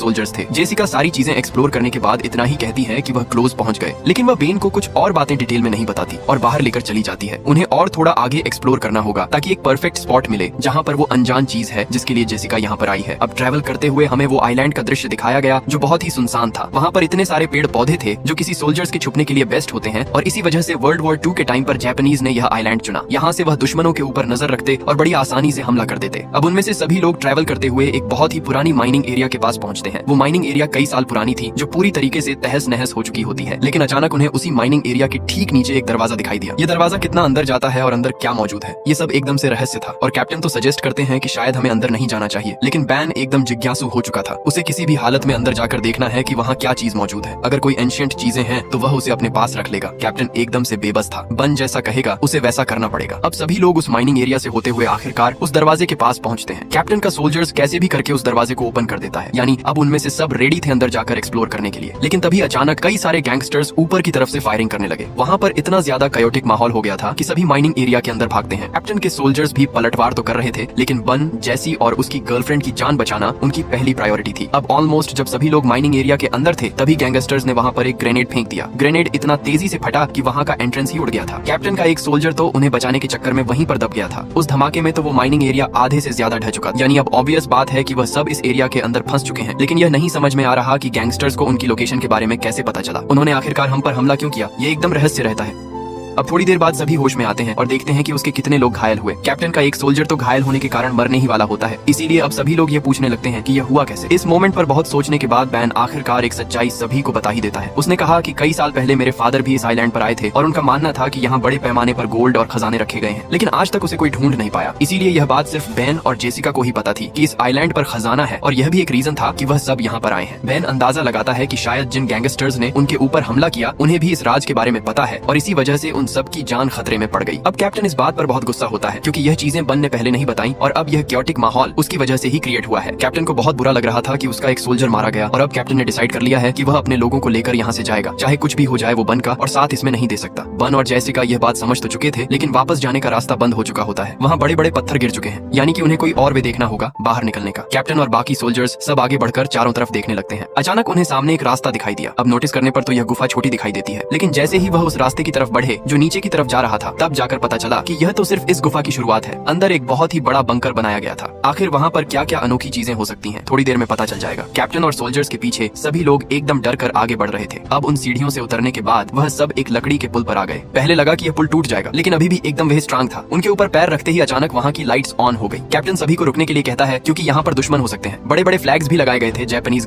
Soldiers थे। Jessica सारी चीजें एक्सप्लोर करने के बाद इतना ही कहती है कि वह क्लोज पहुंच गए, लेकिन वह बेन को कुछ और बातें डिटेल में नहीं बताती और बाहर लेकर चली जाती है। उन्हें और थोड़ा आगे एक्सप्लोर करना होगा ताकि एक परफेक्ट स्पॉट मिले जहाँ पर वो अनजान चीज है जिसके लिए जेसिका यहाँ पर आई है। अब ट्रैवल करते हुए हमें वो आइलैंड का दृश्य दिखाया गया जो बहुत ही सुनसान था। वहाँ पर इतने सारे पेड़ पौधे थे जो किसी सोल्जर्स के छुपने के लिए बेस्ट होते हैं और इसी वजह से वर्ल्ड वॉर 2 के टाइम पर जापानीज ने यह आइलैंड चुना। यहाँ से वह दुश्मनों के ऊपर नजर रखते और बड़ी आसानी से हमला कर देते। अब उनमें से सभी लोग ट्रैवल करते हुए एक बहुत ही पुरानी माइनिंग एरिया के पास पहुंचते हैं। वो माइनिंग एरिया कई साल पुरानी थी जो पूरी तरीके से तहस नहस हो चुकी होती है, लेकिन अचानक उन्हें उसी माइनिंग एरिया के ठीक नीचे एक दरवाजा दिखाई दिया। ये दरवाजा कितना अंदर जाता है और अंदर क्या मौजूद है, ये सब एकदम से रहस्य था और कैप्टन तो सजेस्ट करते हैं कि शायद हमें अंदर नहीं जाना चाहिए, लेकिन बैन एकदम जिज्ञासु हो चुका था। उसे किसी भी हालत में अंदर जाकर देखना है कि वहाँ क्या चीज मौजूद है। अगर कोई एंशिएंट चीजें हैं तो वह उसे अपने पास रख लेगा। कैप्टन एकदम से बेबस था। बन जैसा कहेगा उसे वैसा करना पड़ेगा। अब सभी लोग उस माइनिंग एरिया से होते हुए आखिरकार उस दरवाजे के पास पहुंचते हैं। कैप्टन का सोल्जर्स कैसे भी करके उस दरवाजे को ओपन कर देता है, यानी अब उनमें से सब रेडी थे अंदर जाकर एक्सप्लोर करने के लिए। लेकिन तभी अचानक कई सारे गैंगस्टर्स ऊपर की तरफ से फायरिंग करने लगे। वहाँ पर इतना ज्यादा कायोटिक माहौल हो गया था कि सभी माइनिंग एरिया के अंदर भागते हैं। कैप्टन के सोल्जर्स भी पलटवार तो कर रहे थे, लेकिन बन, जेसी और उसकी गर्लफ्रेंड की जान बचाना उनकी पहली प्रायोरिटी थी। अब ऑलमोस्ट जब सभी लोग माइनिंग एरिया के अंदर थे तभी गैंगस्टर्स ने वहाँ पर एक ग्रेनेड फेंक दिया। ग्रेनेड इतना तेजी से फटा कि वहाँ का एंट्रेंस ही उड़ गया था। कैप्टन का एक सोल्जर तो उन्हें बचाने के चक्कर में वहीं पर दब गया था। उस धमाके में तो वो माइनिंग एरिया आधे से ज्यादा ढह चुका था। यानी अब ऑब्वियस बात है कि वह सब इस एरिया के अंदर फंस चुके हैं, लेकिन यह नहीं समझ में आ रहा कि गैंगस्टर्स को उनकी लोकेशन के बारे में कैसे पता चला। उन्होंने आखिरकार हम पर हमला क्यों किया, ये एकदम रहस्य रहता है। अब थोड़ी देर बाद सभी होश में आते हैं और देखते हैं कि उसके कितने लोग घायल हुए। कैप्टन का एक सोल्जर तो घायल होने के कारण मरने ही वाला होता है, इसीलिए अब सभी लोग ये पूछने लगते हैं कि यह हुआ कैसे। इस मोमेंट पर बहुत सोचने के बाद बैन आखिरकार एक सच्चाई सभी को बता ही देता है। उसने कहा कि कई साल पहले मेरे फादर भी इस आइलैंड पर आए थे और उनका मानना था कि यहाँ बड़े पैमाने पर गोल्ड और खजाने रखे गए हैं, लेकिन आज तक उसे कोई ढूंढ नहीं पाया। इसीलिए यह बात सिर्फ बैन और जेसिका को ही पता थी कि इस आइलैंड पर खजाना है और यह भी एक रीजन था कि वह सब यहाँ पर आए हैं। बैन अंदाजा लगाता है कि शायद जिन गैंगस्टर्स ने उनके ऊपर हमला किया उन्हें भी इस राज के बारे में पता है और इसी वजह से उन सब की जान खतरे में पड़ गई। अब कैप्टन इस बात पर बहुत गुस्सा होता है क्योंकि यह चीजें बन ने पहले नहीं बताई और अब यह क्योटिक माहौल उसकी वजह से ही क्रिएट हुआ है। कैप्टन को बहुत बुरा लग रहा था कि उसका एक सोल्जर मारा गया और अब कैप्टन ने डिसाइड कर लिया है कि वह अपने लोगों को लेकर यहाँ से जाएगा, चाहे कुछ भी हो जाए वो बन का और साथ इसमें नहीं दे सकता। बन और जेसिका यह बात समझ तो चुके थे, लेकिन वापस जाने का रास्ता बंद हो चुका होता है। वहाँ बड़े बड़े पत्थर गिर चुके हैं, यानी कि उन्हें कोई और वे देखना होगा बाहर निकलने का। कैप्टन और बाकी सोल्जर्स सब आगे बढ़कर चारों तरफ देखने लगते हैं। अचानक उन्हें सामने एक रास्ता दिखाई दिया। अब नोटिस करने पर तो यह गुफा छोटी दिखाई देती है, लेकिन जैसे ही वह उस रास्ते की तरफ बढ़े जो नीचे की तरफ जा रहा था, तब जाकर पता चला कि यह तो सिर्फ इस गुफा की शुरुआत है। अंदर एक बहुत ही बड़ा बंकर बनाया गया था। आखिर वहाँ पर क्या क्या अनोखी चीजें हो सकती हैं, थोड़ी देर में पता चल जाएगा। कैप्टन और सोल्जर्स के पीछे सभी लोग एकदम डर कर आगे बढ़ रहे थे। अब उन सीढ़ियों से उतरने के बाद वह सब एक लकड़ी के पुल पर आ गए। पहले लगा कि यह पुल टूट जाएगा, लेकिन अभी भी एकदम वह स्ट्रांग था। उनके ऊपर पैर रखते ही अचानक वहाँ की लाइट्स ऑन हो गई। कैप्टन सभी को रुकने के लिए कहता है क्योंकि यहाँ पर दुश्मन हो सकते हैं। बड़े बड़े फ्लैग्स भी लगाए गए थे जापानीज